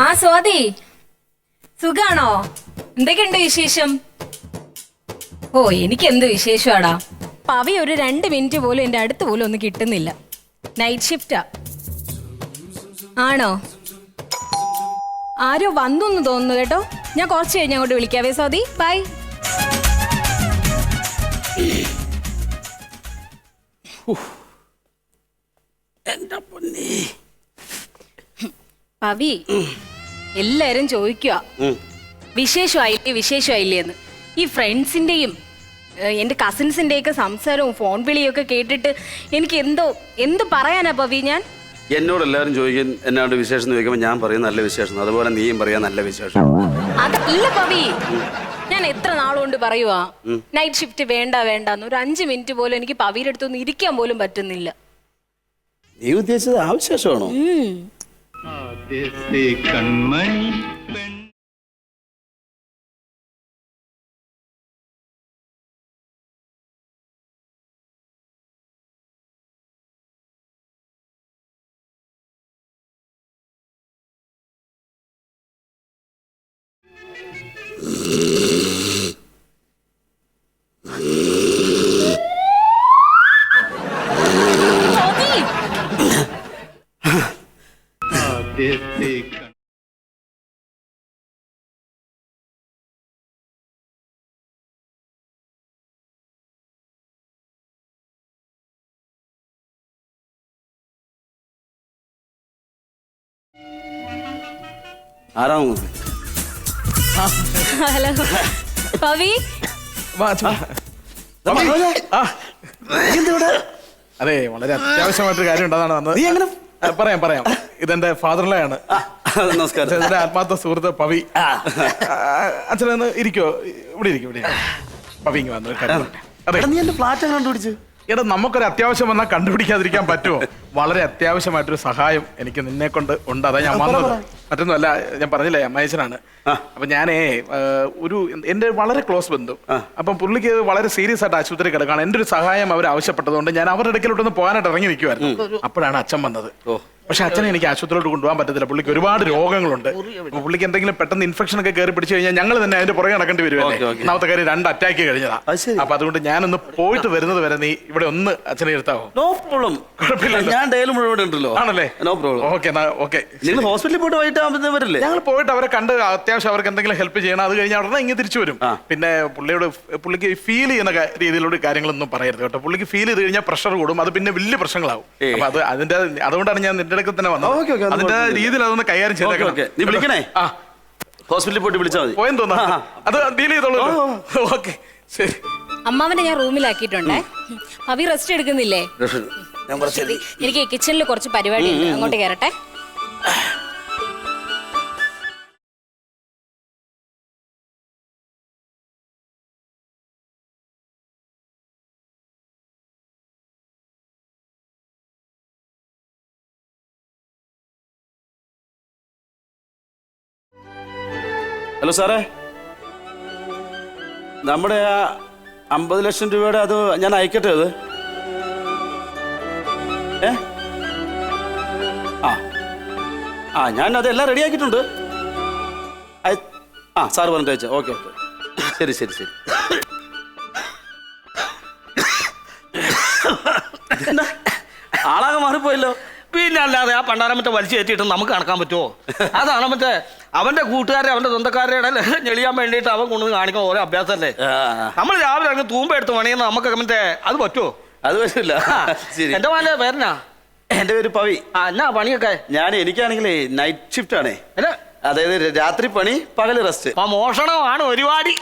ആ സ്വാതി, സുഖാണോ? എന്തൊക്കെയുണ്ട് വിശേഷം? ഓ, എനിക്ക് എന്ത് വിശേഷമാടാ. പവി ഒരു 2 മിനിറ്റ് പോലും എന്റെ അടുത്ത് പോലും ഒന്നും കിട്ടുന്നില്ല. നൈറ്റ് ഷിഫ്റ്റാ. ആണോ? ആരോ വന്നു എന്ന് തോന്നുന്നു കേട്ടോ. ഞാൻ കുറച്ച് കഴിഞ്ഞ് അങ്ങോട്ട് വിളിക്കാവേ സ്വാതി. ബൈ. പവി, എല്ലാരും ചോദിക്കുക വിശേഷമായില്ലേ എന്ന്. ഈ ഫ്രണ്ട്സിന്റെയും എന്റെ കസിൻസിന്റെ ഒക്കെ സംസാരവും ഫോൺ വിളിയൊക്കെ കേട്ടിട്ട് എനിക്ക് എന്ത് പറയാനാ പവി ഞാൻ. എന്നോട് എല്ലാവരും ചോദിക്കും എന്നാണ്ട് വിശേഷം ചോദിക്കുമ്പോൾ ഞാൻ പറയും നല്ല വിശേഷം, അതുപോലെ നീയും പറയാ നല്ല വിശേഷം. അതല്ല പവി, ഞാൻ എത്ര നാളുകൊണ്ട് പറയുവാ നൈറ്റ് ഷിഫ്റ്റ് വേണ്ട വേണ്ടെന്ന്. ഒരു 5 മിനിറ്റ് പോലും എനിക്ക് പവിയുടെ അടുത്തൊന്നും ഇരിക്കാൻ പോലും പറ്റുന്നില്ല. നീ ഉദ്ദേശിച്ചത് ആ വിശേഷമാണോ? ആരാ? ഹലോ പവി. അതെ, വളരെ അത്യാവശ്യമായിട്ടൊരു കാര്യം ഉണ്ടെന്നാണ് വന്നത്. പറയാം. ഇതെന്റെ ഫാദറിലാണ്. നമസ്കാരം. എന്റെ ആത്മാർത്ഥ സുഹൃത്ത് പവി. അച്ഛനൊന്ന് ഇരിക്കോ? ഇവിടെ ഇരിക്കും. പവി ഇങ്ങ് വന്നു. അതെ, നീ എന്റെ ഫ്ലാറ്റ് കണ്ടുപിടിച്ചു. എടാ, നമുക്കൊരു അത്യാവശ്യം വന്നാൽ കണ്ടുപിടിക്കാതിരിക്കാൻ പറ്റുമോ? വളരെ അത്യാവശ്യമായിട്ടൊരു സഹായം എനിക്ക് നിന്നെ കൊണ്ട് ഉണ്ട്. അതാ ഞാൻ വന്നത്. മറ്റൊന്നുമല്ല, ഞാൻ പറഞ്ഞില്ലേ അമ്മയച്ചനാണ്. അപ്പൊ ഞാനേ എന്റെ വളരെ ക്ലോസ് ബന്ധു. അപ്പം പുള്ളിക്ക് വളരെ സീരിയസ് ആയിട്ട് ആശുപത്രി കിടക്കാണ്. എന്റെ ഒരു സഹായം അവർ ആവശ്യപ്പെട്ടതുകൊണ്ട് ഞാൻ അവരുടെ ഇടയ്ക്കിലോട്ടൊന്ന് പോകാനായിട്ട് ഇറങ്ങി നിൽക്കുമായിരുന്നു. അപ്പോഴാണ് അച്ഛൻ വന്നത്. പക്ഷെ അച്ഛനെ എനിക്ക് ആശുപത്രിയിലോട്ട് കൊണ്ടുപോകാൻ പറ്റത്തില്ല. പുള്ളിക്ക് ഒരുപാട് രോഗങ്ങളുണ്ട്. പുള്ളിക്ക് എന്തെങ്കിലും പെട്ടെന്ന് ഇൻഫെക്ഷൻ ഒക്കെ കയറി പിടിച്ചു കഴിഞ്ഞാൽ ഞങ്ങൾ തന്നെ അതിന്റെ പുറകെ നടക്കേണ്ടി വരുമല്ലേ. ഒന്നാമത്തെ കാര്യം 2 അറ്റാക്ക് കഴിഞ്ഞതാ. അപ്പൊ അതുകൊണ്ട് ഞാനൊന്ന് പോയിട്ട് വരുന്നത് വരെ നീ ഇവിടെ ഒന്ന് അച്ഛനെ ഇരുത്താവോ? No problem. കുഴപ്പമില്ല, ഞാൻ ഡെയിലി മുഴുവൻ ഉണ്ടല്ലോ. ആണല്ലേ? No problem. ഓക്കെ. നിങ്ങൾ ഹോസ്പിറ്റലിൽ പോയിട്ട് വൈകിട്ട് വരില്ലേ? ഞങ്ങൾ പോയിട്ട് അവരെ കണ്ട് അത്യാവശ്യം അവർക്ക് എന്തെങ്കിലും ഹെൽപ്പ് ചെയ്യണം. അത് കഴിഞ്ഞാൽ ഉടനെ ഇങ്ങനെ തിരിച്ചു വരും. പിന്നെ പുള്ളിക്ക് ഫീൽ ചെയ്യുന്ന രീതിയിലുള്ള കാര്യങ്ങളൊന്നും പറയരുത് കേട്ടോ. പുള്ളിക്ക് ഫീൽ ചെയ്ത് കഴിഞ്ഞാൽ പ്രഷർ കൂടും. അത് പിന്നെ വലിയ പ്രശ്നങ്ങളാവും. അപ്പൊ അതുകൊണ്ടാണ് ഞാൻ നിന്റെ അടുത്ത് തന്നെ വന്നത്. അതിന്റെ രീതിയിൽ അതൊന്ന് കൈകാര്യം ചെയ്തേക്കണം. നീ വിളിക്കണേ. ഹോസ്പിറ്റലിൽ പോയിട്ട് വിളിച്ചാൽ മതി. പോയെന്ന് തോന്നാ. അത് ഡീൽ ചെയ്തോളൂ. ഓക്കെ, ശരി. അമ്മാവനെ ഞാൻ റൂമിലാക്കിയിട്ടുണ്ടേ. പവി റെസ്റ്റ് എടുക്കുന്നില്ലേ? എനിക്ക് കിച്ചണിൽ കുറച്ച് പരിപാടി ഉണ്ട്, അങ്ങോട്ട് കയറട്ടെ. ഹലോ സാറേ, നമ്മുടെ ആ 50 ലക്ഷം രൂപയുടെ അത് ഞാൻ അയക്കട്ടെ? അത് ഞാൻ അതെല്ലാം റെഡി ആക്കിയിട്ടുണ്ട്. സാറ് പറഞ്ഞിട്ട് അയച്ചാ. ഓക്കെ. ശരി. ആളാകെ മാറിപ്പോയല്ലോ. പിന്നെ അല്ലാതെ ആ പണ്ടാരം മറ്റേ വലിച്ചു കയറ്റിയിട്ട് നമുക്ക് നടക്കാൻ പറ്റുമോ? അതാണ് മറ്റേ അവന്റെ കൂട്ടുകാരെ അവന്റെ സ്വന്തക്കാരുടെ ഞെളിയാൻ വേണ്ടിയിട്ട് അവൻ കൊണ്ടുവന്ന് കാണിക്കുന്ന ഓരോ അഭ്യാസമല്ലേ. നമ്മൾ രാവിലെ അങ്ങ് തൂമ്പ എടുത്ത് പണിയുന്ന നമുക്ക് മറ്റേ അത് പറ്റുമോ? അത് പറ്റില്ല. എന്റെ മോന്റെ പേരെന്നാ? എന്റെ പേര് പവി. എന്നാ പണിയൊക്കെ? എനിക്കാണെങ്കിലേ നൈറ്റ് ഷിഫ്റ്റ് ആണേ. അതായത് രാത്രി പണി, പകല് റെസ്റ്റ്. മോഷണമാണ് ഒരുപാട്.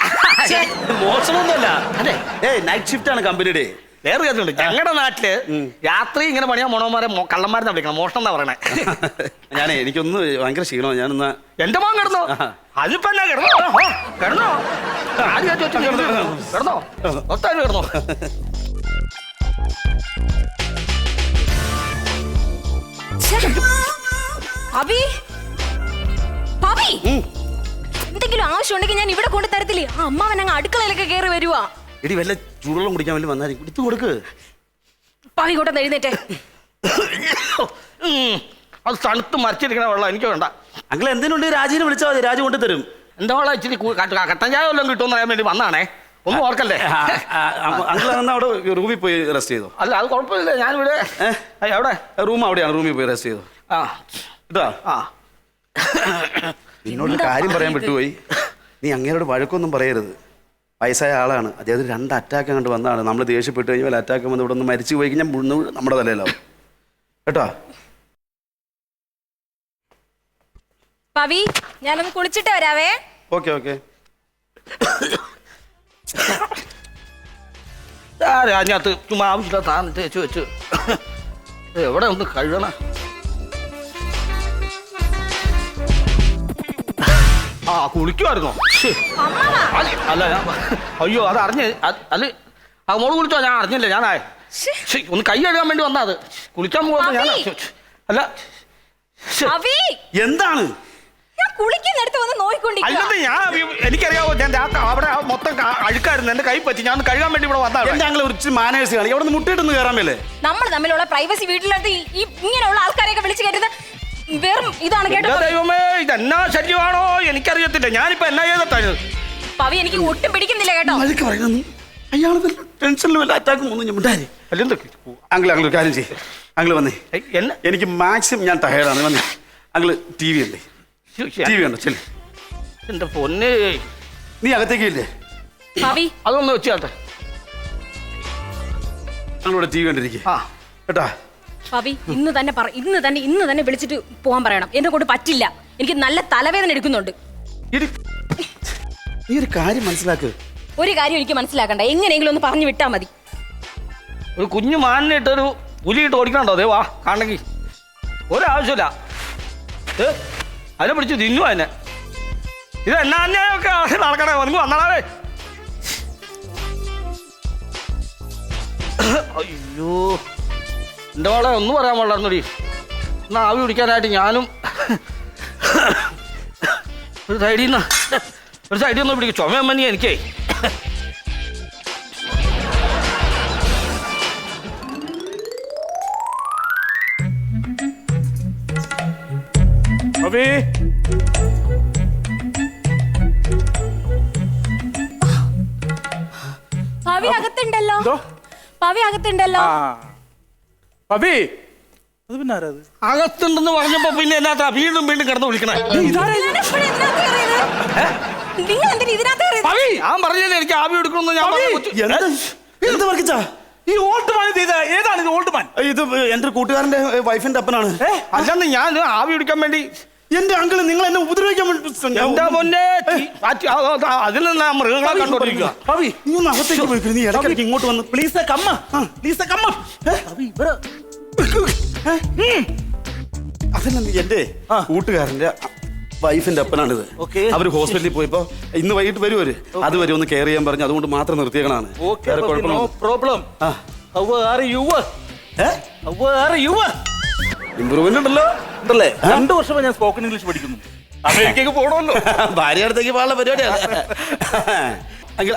മോശമൊന്നുമല്ല. അതെ, നൈറ്റ് ഷിഫ്റ്റ് ആണ് കമ്പനിയുടെ. വേറെ കാര്യമുണ്ട്, ഞങ്ങളുടെ നാട്ടില് രാത്രി ഇങ്ങനെ പണിയാൻ മോണോമാരെ കള്ളന്മാരെന്നാ വിളിക്കണം, മോഷണം എന്നാ പറയണേ. എനിക്കൊന്ന് ഭയങ്കര ക്ഷീണോ. ഞാനൊന്ന് എന്റെ മോൻ കിടന്നോ? അതിപ്പോ എന്നാ കിടന്നോ? ഒത്താരും കിടന്നോ? എന്തെങ്കിലും ആവശ്യമുണ്ടെങ്കിൽ ഞാൻ ഇവിടെ കൊണ്ട് തരത്തില്ലേ? ആ അമ്മാവൻ അങ്ങ് അടുക്കളയിലൊക്കെ കയറി വരുവാ. എടി വല്ല ചൂടുവെള്ളം കുടിക്കാൻ വേണ്ടി വന്നാൽ കുടിച്ചു കൊടുക്ക്. പവി കൂട്ടം എഴുന്നേറ്റേ. അത് തണുത്ത് മരിച്ചിരിക്കണ വെള്ളം എനിക്ക് വേണ്ട. അങ്കിൾ എന്തിനുണ്ട് രാജുവിനെ വിളിച്ചാൽ മതി, രാജു കൊണ്ടു തരും. എന്റെ മോളെ ഇച്ചിരി കട്ടൻ ചായ വല്ലതും കിട്ടുമെന്ന് അറിയാൻ വേണ്ടി വന്നാണേ, ഒന്നും ഓർക്കല്ലേ. അങ്കിൾ എന്നാ അവിടെ റൂമിൽ പോയി റെസ്റ്റ് ചെയ്തോ? അല്ല അത് കുഴപ്പമില്ല, ഞാനിവിടെ എവിടെ റൂം അവിടെയാണ്, റൂമിൽ പോയി റെസ്റ്റ് ചെയ്തോ. ആ കേട്ടോ, ആ നിന്നോട് കാര്യം പറയാൻ വിട്ടുപോയി. നീ അങ്ങേരോട് വഴക്കൊന്നും പറയരുത്. വയസ്സായ ആളാണ്, അദ്ദേഹത്തിന് 2 അറ്റാക്ക് അങ്ങോട്ട് വന്നതാണ്. നമ്മൾ ദേഷ്യപ്പെട്ട് കഴിഞ്ഞാൽ അറ്റാക്ക് വന്ന് ഇവിടെ ഒന്ന് മരിച്ചു പോയി കഴിഞ്ഞാൽ നമ്മുടെ തലയിലാവും കേട്ടോ. പവി, ഞാനൊന്ന് കുളിച്ചിട്ട് വരാവേ. Okay okay. അതിനകത്ത് ചുമ്മാ ആവശ്യമില്ല താൻ തേച്ച് വെച്ച് എവിടെ ഒന്ന് കഴുകണ. ആ കുളിക്കുമായിരുന്നോ? അല്ല അയ്യോ അത് അറിഞ്ഞ് അല്ല ആ മോള് കുളിച്ചോ? ഞാൻ അറിഞ്ഞില്ല, ഞാനാ ഒന്ന് കൈ കഴുകാൻ വേണ്ടി വന്നാ. അത് കുളിക്കാൻ പോകുമ്പോ ഞാൻ അല്ല. എന്താണ് കുളിക്കുന്നിടത്ത് വന്ന് നോയിക്കൊണ്ടിരിക്കുക. അല്ലാതെ ഞാൻ എനിക്കറിയാവോ, ഞാൻ അവിടെ മൊത്തം അഴുക്കായിരുന്നു, എന്റെ കൈ പറ്റി, ഞാൻ കഴുകാൻ വേണ്ടി ഇവിടെ വന്നാ. എന്റെ അങ്ങളെ ഒരു മാനേഴ്സ് കാണി, അവിടെ നിന്ന് മുട്ടിയിട്ടൊന്ന് കയറാൻ മേലേ. നമ്മൾ തമ്മിലുള്ള പ്രൈവസി വീട്ടിലടുത്ത് ഇങ്ങനെയുള്ള ആൾക്കാരെയൊക്കെ വിളിച്ചു കയറ്റുന്നത് വെറും ഇതാണ് കേട്ടോ. ദൈവമേ, ഇതെന്നാ ശല്യമാണോ എനിക്കറിയത്തില്ല. ഞാനിപ്പോ എന്നാ ചെയ്തിട്ടാണ് പവി, എനിക്ക് ഒട്ടും പിടിക്കുന്നില്ല കേട്ടോ. അയാൾ ടെൻഷനിൽ വല്ല അറ്റാക്ക് മൂന്ന് അങ്കിൾ ഒരു കാര്യം ചെയ്യും. അങ്കിൾ വന്നേ, എനിക്ക് മാക്സിമം ഞാൻ ടയേർഡാണ്. വന്നേ അങ്കിള് ടി വി ഉണ്ട്, ടി വി ഉണ്ടോ? ചെല്ലു. എന്റെ പൊന്നെ, നീ അകത്തേക്ക് ഇല്ലേ? പവി അതൊന്ന് വെച്ചാട്ടെ. ഞങ്ങളിവിടെ ടി വി കണ്ടിരിക്കുക കേട്ടാ. പവി ഇന്ന് തന്നെ വിളിച്ചിട്ട് പോകാൻ പറയണം. എന്നെ കൊണ്ട് പറ്റില്ല, എനിക്ക് നല്ല തലവേദന എടുക്കുന്നുണ്ട്. നീ ഒരു കാര്യം മനസ്സിലാക്ക്. ഒരു കാര്യം എനിക്ക് മനസ്സിലാക്കണ്ട, എങ്ങനെയെങ്കിലും ഒന്ന് പറഞ്ഞു വിട്ടാ മതി. ഒരു കുഞ്ഞു മാനിട്ടൊരു പുലിയിട്ട് ഓടിക്കണ്ടോ? അതേ വാ കാണെങ്കിൽ ഒരാവശ്യമില്ല, അതിനെ പിടിച്ച് തിന്നു. അതിനെ ഇത് എന്നാ അന്യായമൊക്കെ നടക്കണേ. നിങ്ങൾ വന്നാളേ. അയ്യോ എൻ്റെ മോളെ ഒന്നും പറയാൻ പാടില്ലായിരുന്നോടി. എന്നാ ആവി പിടിക്കാനായിട്ട് ഞാനും ഒരു സൈഡിൽ നിന്ന് പിടിക്കും. ചുമയമ്മനി എനിക്കേ. പവി അകത്തുണ്ടല്ലോ, പവി അകത്തുണ്ടല്ലോ. അകത്തുണ്ടെന്ന് പറഞ്ഞപ്പോ പിന്നെ എന്നാ വീണ്ടും കിടന്ന് വിളിക്കണേ. നിങ്ങൾ എന്തിനാ ഇതിനകത്ത് കയറിയത്? ഞാൻ പറഞ്ഞില്ലേ എനിക്ക് ആവി എടുക്കണമെന്ന്. ഞാൻ എന്ത് വർക്കിച്ചാ ഈ ഓൾഡ് മാൻ ഏതാണ് ഇത്? ഓൾഡ് മാൻ ഇത് എന്റെ കൂട്ടുകാരന്റെ വൈഫിന്റെ അപ്പനാണ്. അല്ലെന്ന് ഞാൻ ആവി പിടിക്കാൻ വേണ്ടി. എന്റെ അങ്കിള് നിങ്ങൾ എന്നെ ഉപദ്രവിക്കാൻ എന്താ പൊന്നെ, അതിൽ നിന്ന് മൃഗങ്ങളെ കണ്ടോണ്ടിരിക്കുക. നീ ഒന്ന് അകത്തേക്ക് പോയി, നീ ഇടയ്ക്കിടയ്ക്ക് ഇങ്ങോട്ട് വന്ന് പ്ലീസ് കമ്മ, പ്ലീസ് കമ്മ. അതല്ല, എന്റെ കൂട്ടുകാരന്റെ വൈഫിന്റെ അപ്പനാണിത്. അവര് ഹോസ്പിറ്റലിൽ പോയപ്പോ ഇന്ന് വൈകിട്ട് വരുവര്, അതുവരെ ഒന്ന് കെയർ ചെയ്യാൻ പറഞ്ഞു, അതുകൊണ്ട് മാത്രം നിർത്തിയേക്കണാണ്. ഇമ്പ്രൂവ്മെന്റ് ഉണ്ടല്ലോ. 2 വർഷമായി ഞാൻ സ്പോക്കൺ ഇംഗ്ലീഷ് പഠിക്കുന്നു. അമേരിക്കക്ക് പോകണമല്ലോ. ഭാര്യ അടുത്തേക്ക് പോകാനുള്ള പരിപാടിയാണ്.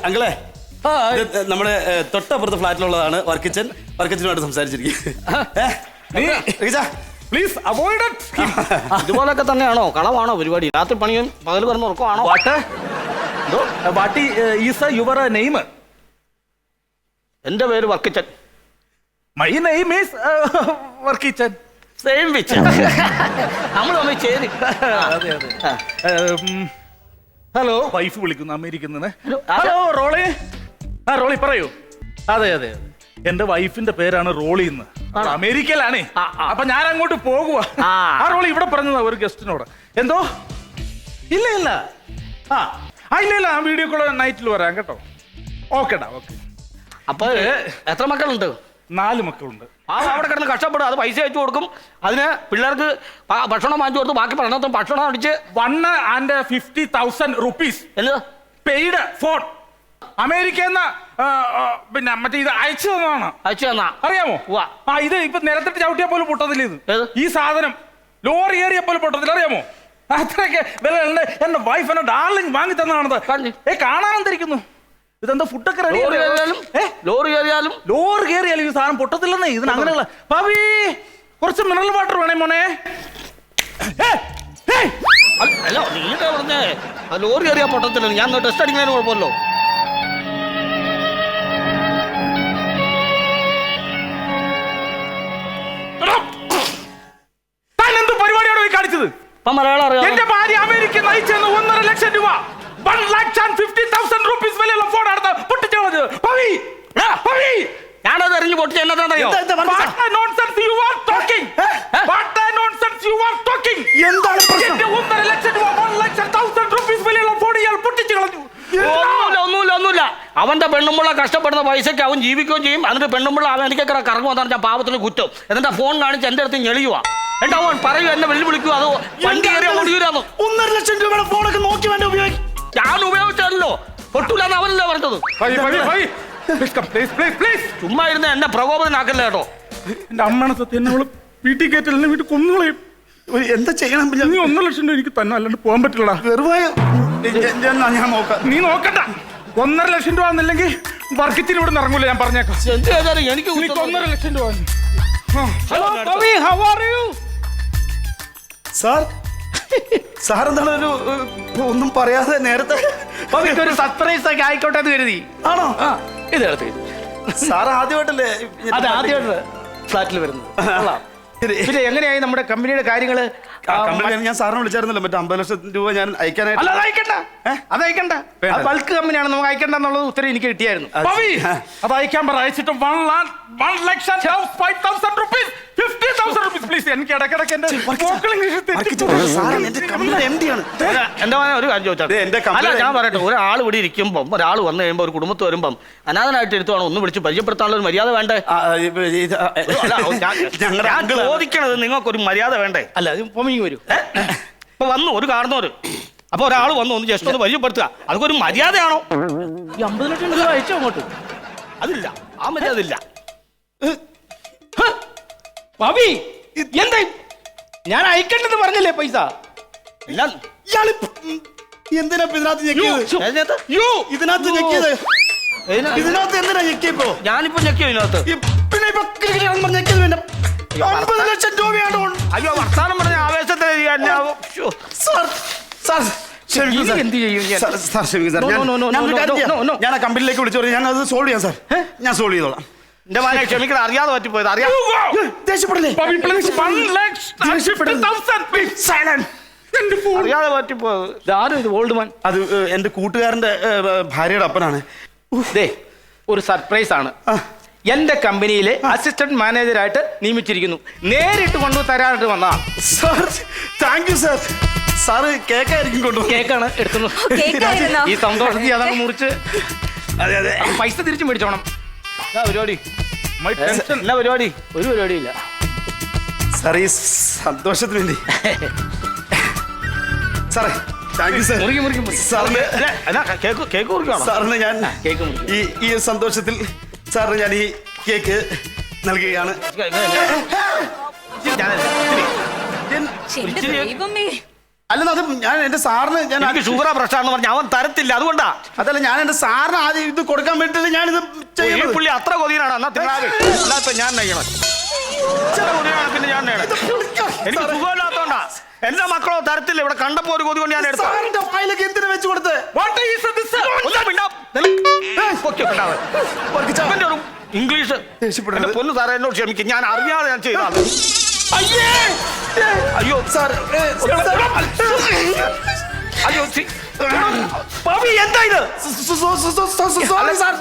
അങ്കിളെ, നമ്മുടെ തൊട്ടപ്പുറത്തെ ഫ്ലാറ്റിലുള്ളതാണ് വർക്കിച്ചൻ. വർക്കിച്ചനുമായിട്ട് സംസാരിച്ചിരിക്കും. Please avoid it. ഇതുപോലൊക്കെ തന്നെയാണോ? കളവാണോ പരിപാടി? രാത്രി പണിയും പകൽ പറഞ്ഞ ഉറക്കമാണോ? What is your name? എന്റെ പേര് Varkichan. My name is Varkichan. Same pitch. നമ്മൾ തമ്മിൽ ചേരി. ഹലോ, വൈഫ് വിളിക്കുന്നു അമേരിക്കയിൽ നിന്ന്. ഹലോ റോളി. റോളി പറയൂ. അതെ അതെ, എന്റെ വൈഫിന്റെ പേരാണ് റോളി എന്ന്. അമേരിക്കയിലാണേ. അപ്പൊ ഞാൻ അങ്ങോട്ട് പോകുക. ആ റോളി ഇവിടെ പറഞ്ഞതാ ഒരു ഗസ്റ്റിനോട്. എന്തോ? ഇല്ല ഇല്ല ഇല്ല, ആ വീഡിയോ കോൾ നൈറ്റിൽ വരാം കേട്ടോ. ഓക്കേടാ, ഓക്കെ. അപ്പൊ എത്ര മക്കളുണ്ട്? 4 മക്കളുണ്ട്. അവിടെ കിടന്ന് കഷ്ടപ്പെടും. അത് പൈസ അയച്ചു കൊടുക്കും, അതിന് പിള്ളേർക്ക് ഭക്ഷണം വാങ്ങിച്ചു കൊടുത്ത് ബാക്കി പഠനത്തും ഭക്ഷണം അടിച്ച് 150,000 rupees പെയ്ഡ് ഫോർ അമേരിക്ക പിന്നെ മറ്റേ ഇത് അയച്ചു തന്നതാണ്. അയച്ചു തന്നാ അറിയാമോ? ഇത് ഇപ്പൊ നിലത്തിട്ട് ചവിട്ടിയാൽ പോലും പൊട്ടത്തില്ല. ഇത് ഈ സാധനം ലോറി ഏറിയ പോലും പൊട്ടത്തില്ല, അറിയാമോ? അത്രയൊക്കെ വില. എന്റെ വൈഫ് എന്നെ ഡാർലിംഗ് വാങ്ങി തന്നതാണത്. കാണാതിരിക്കുന്നു. ഇതെന്താ ഫുഡൊക്കെ റെഡി? ലോറി കയറിയാലും ഈ സാധനം പൊട്ടത്തില്ലെന്നേ. ഇതിന് അങ്ങനെയുള്ള പവി കുറച്ച് മിനറൽ വാട്ടർ വേണേ മോനെ. അല്ല നീട്ടാ പറഞ്ഞേ ആ ലോറി കയറിയാ പൊട്ടത്തില്ല ഞാൻ ടെസ്റ്റ് അടിക്കുന്നതിന് കുഴപ്പമല്ലോ. താൻ എന്ത് പരിപാടിയാണോ ഈ കാണിച്ചത്? ഇപ്പൊ മലയാളം അറിയാം. എന്റെ ഭാര്യ അമേരിക്ക നയിച്ചെന്ന് 1.5 ലക്ഷം രൂപ 1,50,000 rupees വിലയുള്ള ഫോണാണ് പൊട്ടിച്ചു കളഞ്ഞത്. പവി, പവി, ഞാനത് എറിഞ്ഞു പൊട്ടിച്ച് എന്നതാണെന്നറിയോ? what a nonsense you are talking. What a nonsense you are talking. എന്താണ് പ്രശ്നം? എന്റെ 1.5 ലക്ഷം രൂപ 1,00,000 rupees വിലയുള്ള ഫോൺ ഇയാൾ പൊട്ടിച്ചു കളഞ്ഞു. ഒന്നുമില്ല. അവന്റെ പെണ്ണുമ്പിള്ള കഷ്ടപ്പെടുന്ന പൈസക്ക് അവൻ ജീവിക്കുകയും ചെയ്യും. എന്നിട്ട് പെണ്ണുമ്പിള്ള അമേരിക്കക്കറ കറങ്ങും. അതാണ് ഞാൻ പാവത്തിന് കുറ്റം. എന്നിട്ട് ഫോൺ കാണിച്ച് എന്റെ അടുത്ത് ഞെളിയുവാ. എന്നിട്ട് അവൻ പറയൂ എന്നെ വെല്ലുവിളിക്കുക. അതോ വണ്ടി കയറിയാ ഓടിയൂരാന്ന്. 1.5 ലക്ഷം രൂപയുടെ ഫോണൊക്കെ നോക്കി വേണ്ട ഉപയോഗിക്കും. ഞാൻ ഉപയോഗിച്ചല്ലോ പൊട്ടൂലെന്ന് അവനല്ലേ പറഞ്ഞത്. ചുമ്മാ ഇരുന്ന് എന്നെ പ്രകോപനാക്കല്ലേ കേട്ടോ. എന്റെ അമ്മയാണ് സത്യം. എന്നെ അവള് വീട്ടിൽ കയറ്റില്ല, വീട്ടിൽ കൊന്നുകളയും. എന്താ ചെയ്യണം? നീ 1.5 ലക്ഷം രൂപ എനിക്ക് തന്നെ, അല്ലാണ്ട് പോകാൻ പറ്റില്ലടാ. വെറുതെ ഞാൻ നോക്കാം. നീ നോക്കണ്ട. 1.5 ലക്ഷം രൂപ എന്നില്ലെങ്കിൽ വർക്കിച്ചിന് ഇവിടെ ഇറങ്ങൂല. ഞാൻ പറഞ്ഞേക്കാം. എന്ത് ചെയ്താലും എനിക്ക് എനിക്ക് 1.5 ലക്ഷം രൂപ. Hello Pavi, how are you? Sir, sir എന്താണ് ഒന്നും പറയാതെ നേരത്തെ? ഒരു സർപ്രൈസ് ഒക്കെ ആയിക്കോട്ടെ എന്ന് കരുതി. ആണോ? ഇത് എടുത്ത് സാർ ആദ്യമായിട്ടല്ലേ അത് ആദ്യമായിട്ട് ഫ്ലാറ്റിൽ വരുന്നത്. പിന്നെ എങ്ങനെയായി നമ്മുടെ കമ്പനിയുടെ കാര്യങ്ങള്? ഞാൻ സാറിനെ വിളിച്ചായിരുന്നല്ലോ, മറ്റേ 50 ലക്ഷം രൂപ ഞാൻ അയക്കാനായിട്ട്. അല്ല, അത് അയക്കണ്ട. അത് അയക്കണ്ട. ബൾക്ക് കമ്പനിയാണ്, നമുക്ക് അയക്കണ്ട എന്നുള്ളത് ഉത്തരം എനിക്ക് കിട്ടിയായിരുന്നു. അത് അയക്കാൻ പറ. അയച്ചിട്ട് 1,05,000 rupees 50,000 rupees പ്ലീസ്. എനിക്ക് ഇടക്കിടക്ക് എന്റെ എന്റെ മോനെ ഒരു കാര്യം ചോദിച്ചാൽ അല്ല, ഞാൻ പറയട്ടെ. ഒരാൾ ഇവിടെ ഇരിക്കുമ്പം, ഒരാൾ വന്നു കഴിയുമ്പോൾ, ഒരു കുടുംബത്ത് വരുമ്പം അനാഥനായിട്ട് എടുത്തുവാണോ ഒന്ന് വിളിച്ച് പരിചയപ്പെടുത്താനുള്ള ഒരു മര്യാദ വേണ്ടേ? ഞാൻ ചോദിക്കണത് നിങ്ങൾക്കൊരു മര്യാദ വേണ്ടേ? അല്ല അത് പൊമിങ്ങി വരൂ. ഇപ്പൊ വന്നു ഒരു കാരണവര്, അപ്പൊ ഒരാൾ വന്നു ഒന്ന് ജസ്റ്റ് ഒന്ന് പരിചയപ്പെടുത്തുക. അതൊക്കെ ഒരു മര്യാദയാണോ? ഈ 50 ലക്ഷം രൂപ അയച്ചോ അങ്ങോട്ട്? അതില്ല, ആ മര്യാദ ഇല്ല. ഭാവി എന്താ ഞാൻ അയക്കണ്ടെന്ന് പറഞ്ഞല്ലേ പൈസ? എല്ലാം എന്തിനാ ഇതിനകത്ത് ഞെക്കിയത്? ഇതിനകത്ത് ഞെക്കിയത് ഇതിനകത്ത് എന്തിനാ ഞെക്കിയപ്പോ? ഞാനിപ്പോ ഞെക്കിയോ ഇതിനകത്ത്? പിന്നെ ഇപ്പൊ ഞെക്കിയത് വേണ്ട. 50 ലക്ഷം രൂപയാണ്. അയ്യോ, വർത്താനം പറഞ്ഞ ആവേശത്തെ എന്ത് ചെയ്യും? ഞാൻ ആ കമ്പനിയിലേക്ക് വിളിച്ചു പറഞ്ഞു, ഞാൻ അത് സോൾവ് ചെയ്യാം സാർ. ഞാൻ സോൾവ് ചെയ്തോളാം. എന്റെ മോനെ ക്ഷമിക്കണം, അറിയാതെ പറ്റിപ്പോയത്. അറിയാം. ദേഷ്യപ്പെടല്ലേ? അറിയാതെ പറ്റിപ്പോയത്. ഇതാരും ഇത് ഓൾഡ് മാൻ. അത് എന്റെ കൂട്ടുകാരന്റെ ഭാര്യയുടെ അപ്പനാണ്. ദേ ഒരു സർപ്രൈസ് ആണ്. എന്റെ കമ്പനിയിലെ അസിസ്റ്റന്റ് മാനേജറായിട്ട് നിയമിച്ചിരിക്കുന്നു. നേരിട്ട് കൊണ്ടു തരാനായിട്ട് വന്നാ. Sir thank you sir. Sir കേക്കായിരിക്കും കൊണ്ടുപോകും. കേക്കാണ് എടുക്കുന്നു. ഈ സന്തോഷത്തിൽ അതങ്ങ് മുറിച്ച് അതെ അതെ പൈസ തിരിച്ചു മേടിച്ചോണം. പരിപാടി എന്നാ പരിപാടി? ഒരു പരിപാടിയില്ല സാർ, ഈ സന്തോഷത്തിന് വേണ്ടി. സാറേ താങ്ക് യു സാർ. സാറിന് കേക്ക് കുറിക്കണം. സാറിന് ഞാൻ കേക്ക് മുറിക്കും. ഈ സന്തോഷത്തിൽ സാറിന് ഞാൻ ഈ കേക്ക് നൽകുകയാണ്. അല്ലെന്ന് അത് ഞാൻ എന്റെ സാറിന് എനിക്ക് ഷുഗറാ പ്രശ്നമാണെന്ന് പറഞ്ഞ അവൻ തരത്തില്ല. അതുകൊണ്ടാ. അതല്ല, ഞാൻ എന്റെ സാറിന് ആദ്യം ഇത് കൊടുക്കാൻ വേണ്ടിട്ട് ഞാനിത് ഈ ചെയ്യുന്നത്. പുള്ളി അത്ര കൊതിയനാണ്. എന്നാ തിന്നാതെ അല്ലാത്ത ഞാൻ നയ്യണം. ഇത്ര കൊതിയാണ് പിന്നെ ഞാൻ നയ്യണം. എനിക്ക് സുഖമില്ലാത്തോണ്ടാ. എന്റെ മക്കളോ തരത്തില്ല. ഇവിടെ കണ്ടപ്പോ ഒരു കൊതി കൊണ്ട് ഞാൻ എടുത്തു. സാറിന്റെ വായിലേക്ക് എന്തിനു വെച്ച് കൊടുത്ത്? ഇംഗ്ലീഷ് പൊന്നു സാറേ എന്നോട് ക്ഷമിക്കും. ഞാൻ അറിയാതെ ഞാൻ ചെയ്താണ്. അയ്യോ സാർ, അയ്യോ പവി എന്താ ഇത്? Sorry sir.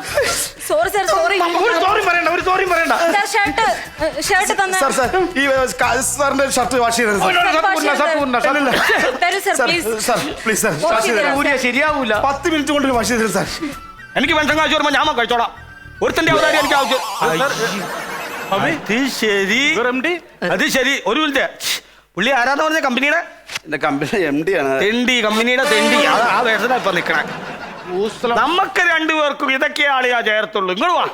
Sorry sir, sorry. ഒരു സോറി പറയണ്ട, ഒരു സോറി പറയണ്ട. ഷർട്ട് തന്നെ സാർ സാർ ഈ സാറിന്റെ ഷർട്ട് വാഷ് ചെയ്തത് സാർ. തരൂ sir, please. Sir please sir, wash ചെയ്തത് ശരിയാവൂല. 10 മിനിറ്റ് കൊണ്ട് വാഷ് ചെയ്തത് സാർ. എനിക്ക് പെൻഷൻ കാശ് വരുമ്പോ ഞാൻ കഴിച്ചോളാം. ഒരുത്തന്റെ അവതാരം എനിക്ക് ആവശ്യം. അത് ശരി. ഒരു മിനിറ്റ്. പുള്ളി ആരാന്ന് പറഞ്ഞ കമ്പനിയുടെ? എന്റെ കമ്പനി MD ആണ്. തെണ്ടി, കമ്പനിയുടെ തെണ്ടി. ആ വേഷത്തിനാ ഇപ്പൊ നിക്കണേ. നമുക്ക് രണ്ടുപേർക്കും ഇതൊക്കെ ആളിയാ ചേർത്തുള്ളൂ. ഇങ്ങോട്ട് വാ.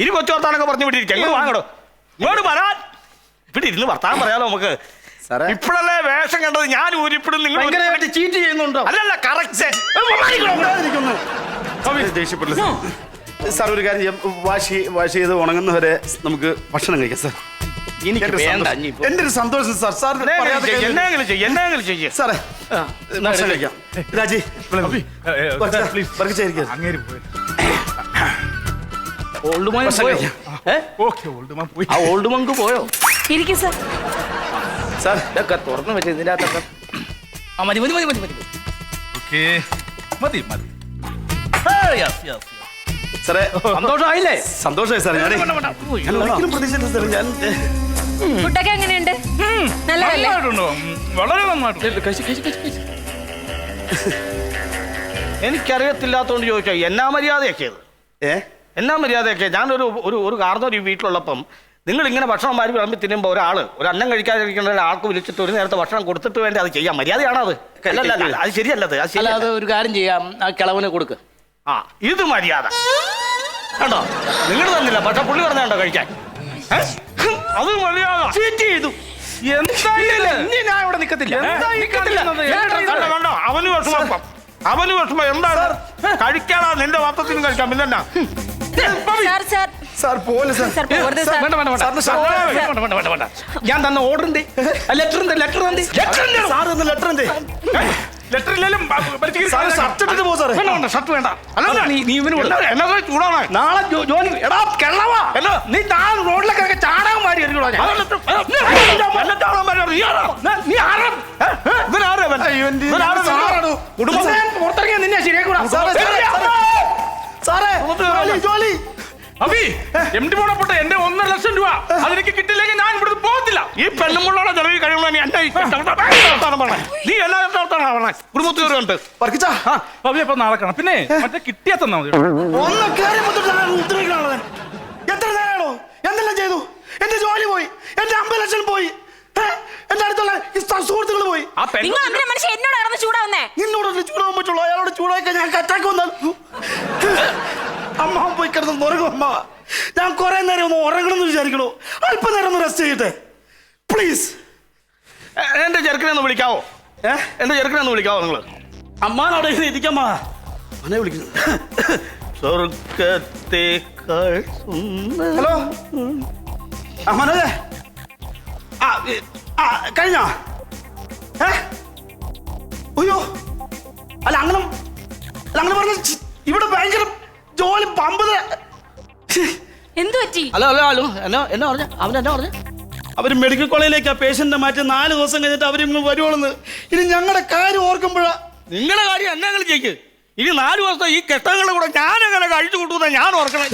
ഇനി കൊച്ചു വർത്താനൊക്കെ പറഞ്ഞു വിട്ടിരിക്കാം. ഇങ്ങോട്ട് വാങ്ങടോ. ഇങ്ങോട്ട് വരാൻ. ഇവിടെ ഇരുന്ന് വർത്താനം പറയാലോ നമുക്ക്. ഇപ്പോഴല്ലേ വേഷം കണ്ടത്. ഞാൻ ഊരിപ്പിടും. നിങ്ങൾ ചീറ്റ് ചെയ്യുന്നുണ്ടോ? അല്ലല്ല, കറക്റ്റ്. സാർ ഒരു കാര്യം ചെയ്യാം, വാഷ് ചെയ്ത് ഉണങ്ങുന്നവരെ നമുക്ക് ഭക്ഷണം കഴിക്കാം സാർ. എനിക്ക് എന്റെ വേണ്ട സന്തോഷം. ഇനിയിപ്പോ. എന്റെ ഒരു സന്തോഷം സാർ സാർ പറയാതെ കഴിഞ്ഞു. എന്നെങ്കിലും ചെയ്യേ സാറേ ഭക്ഷണം കഴിക്കാം. രാജി അങ്ങേര് പോയി ഓൾഡ് മോൻ ഭക്ഷണം പോയോ? കഴിക്കാം. ഏ? ഓക്കെ ഓൾഡ് മാൻ പോയി ആ ഓൾഡ് മങ്ക് പോയോ? ഇരിക്കും സാർ. സാർ ഇതൊക്കെ തുറന്നു വെച്ച് ഇതിന്റെ അകത്തൊക്കെ ആ മതി മതി മതി മതി മതി ഓക്കെ മതി മതി സാറേ സന്തോഷമായില്ലേ? സന്തോഷമായി സാറേ ഞാൻ ഒരിക്കലും പ്രതീക്ഷിച്ചില്ല സാറേ ഞാൻ ഫുഡൊക്കെ എങ്ങനെയുണ്ട്? നല്ലതല്ലേ? നന്നായിട്ടുണ്ടോ? വളരെ നന്നായിട്ടുണ്ട്. എനിക്കറിയത്തില്ലാത്തോണ്ട് ചോദിച്ചോ എന്നാ മര്യാദയൊക്കെയത് ഏ എന്നാ മര്യാദയൊക്കെ ഞാനൊരു ഒരു ഒരു കാർന്നൊരു വീട്ടിലുള്ളപ്പം നിങ്ങൾ ഇങ്ങനെ ഭക്ഷണം മാറി വിളമ്പി തിന്നുമ്പോൾ ഒരു അന്നം കഴിക്കാതിരിക്കുന്ന ഒരാൾക്ക് വിളിച്ചിട്ട് ഒരു നേരത്തെ ഭക്ഷണം കൊടുത്തിട്ട് വേണ്ടി അത് ചെയ്യാം. മര്യാദയാണോ അത്? അല്ല അത് ശരിയല്ലത്. അത് അല്ല ശരിയല്ല. അത് ഒരു കാര്യം ചെയ്യാം, ആ കിളവന് കൊടുക്ക്. ആ ഇത് മര്യാദ കണ്ടോ? നിങ്ങൾ തന്നില്ല പക്ഷെ പുള്ളി പറഞ്ഞോ കഴിക്കാൻ. ഏ? അത് മര്യാദ ചീറ്റ് ചെയ്തു. ഇനി ഞാൻ ഇവിടെ നിക്കത്തില്ല. നിക്കത്തില്ല. കണ്ടോ അവന് വിഷമം എന്താണ് കഴിക്കാനാ നിന്റെ വാർത്തത്തിനും കഴിക്കാം. പിന്നെന്നാ സാർ സാർ സാർ പോലെ സാർ സാർ പോകരുത് സാർ. വേണ്ട വേണ്ട വേണ്ട വേണ്ട വേണ്ട വേണ്ട വേണ്ട. ഞാൻ തന്ന ഓർഡറിന്റെ ലെറ്റർ സാർ എന്ന ലെറ്റർ എന്തേ ലെറ്റർ ഇല്ലെങ്കിലും സാറ് ഷർട്ട് ഇട്ടിട്ട് പോ സാറേ. വേണ്ട വേണ്ട ഷർട്ട് വേണ്ട. അല്ല നീ ഇവന് എന്നാ ചൂടാണ് നാളെ ജോലി എടാ കിളവാ നീ താഴെ റോഡിലൊക്കെ ഇറങ്ങി ചാണകം മാറി എറിഞ്ഞോളാം നീ ആരാ പുറത്തിറങ്ങിയ നിന്നെ ശരിയാക്കൂടാ. സാറേ ജോലി, ജോലി അഭി എംഡി പോണപ്പെട്ട എന്റെ 1.5 ലക്ഷം രൂപ അതെനിക്ക് കിട്ടില്ലെങ്കിൽ ഞാൻ ഇവിടുന്ന് പോകത്തില്ല. ഈ പെണ്ണുമുള്ളോടെ ചെലവിൽ കഴിയുമ്പോൾ നീ എന്നെ നീ എല്ലാ കുടുംബത്തിൽ കണ്ട് വർക്കിച്ചാ അഭി അപ്പൊ നാളെ കാണാം. പിന്നെ മറ്റേ കിട്ടിയാ തന്നാ മതി. ഒന്ന് കേറി ഉത്തരവിക്കണോ? എത്ര നേരമാണോ എന്തെല്ലാം ചെയ്തു? എന്റെ ജോലി പോയി, എന്റെ 50 ലക്ഷം പോയി, എന്റെ അടുത്തുള്ള സുഹൃത്തുക്കൾ പോയി. നിങ്ങൾ അങ്ങനെ മനുഷ്യൻ എന്നോട് ഇറന്ന് ചൂടാവുന്നേ. നിന്നോടല്ലേ ചൂടാവാൻ പറ്റുള്ളൂ? അയാളോട് ചൂടാക്കാൻ ഞാൻ അറ്റാക്ക് വന്നാൽ അമ്മ പോയി കിടന്ന് ഉറങ്ങും. അമ്മ ഞാൻ കുറെ നേരം ഒന്ന് ഉറങ്ങണമെന്ന് വിചാരിക്കണോ? അല്പനേരം ഒന്ന് റെസ്റ്റ് ചെയ്യട്ടെ പ്ലീസ്. എന്റെ ചെറുക്കനെ ഒന്ന് വിളിക്കാവോ? എന്റെ ചെറുക്കനെ ഒന്ന് വിളിക്കാവോ നിങ്ങൾ? അമ്മാനവിടെ ഇരിക്കമ്മ അനെ വിളിക്കുന്നു. സ്വർഗത്തേക്കാൾ ഹലോ മനോജേ കഴിഞ്ഞോ? അയ്യോ അല്ല അങ്ങനെ പറഞ്ഞ ഇവിടെ ഭയങ്കര ജോലി പമ്പത്. എന്തു പറ്റി? ഹലോ എന്നാ പറഞ്ഞ അവൻ എന്നാ പറഞ്ഞ? അവര് മെഡിക്കൽ കോളേജിലേക്ക് ആ പേഷ്യന്റിനെ മാറ്റി 4 ദിവസം കഴിഞ്ഞിട്ട് അവരിങ്ങ് വരുവോളെന്ന്. ഇനി ഞങ്ങളുടെ കാര്യം ഓർക്കുമ്പോഴാ. നിങ്ങളുടെ കാര്യം എന്നെങ്കിലും ചെയ്ക്ക്. ഇനി 4 ദിവസം ഈ കെട്ടങ്ങളുടെ കൂടെ ഞാൻ എങ്ങനെ കഴിച്ചു കൂട്ടുന്ന ഞാൻ ഓർക്കണം.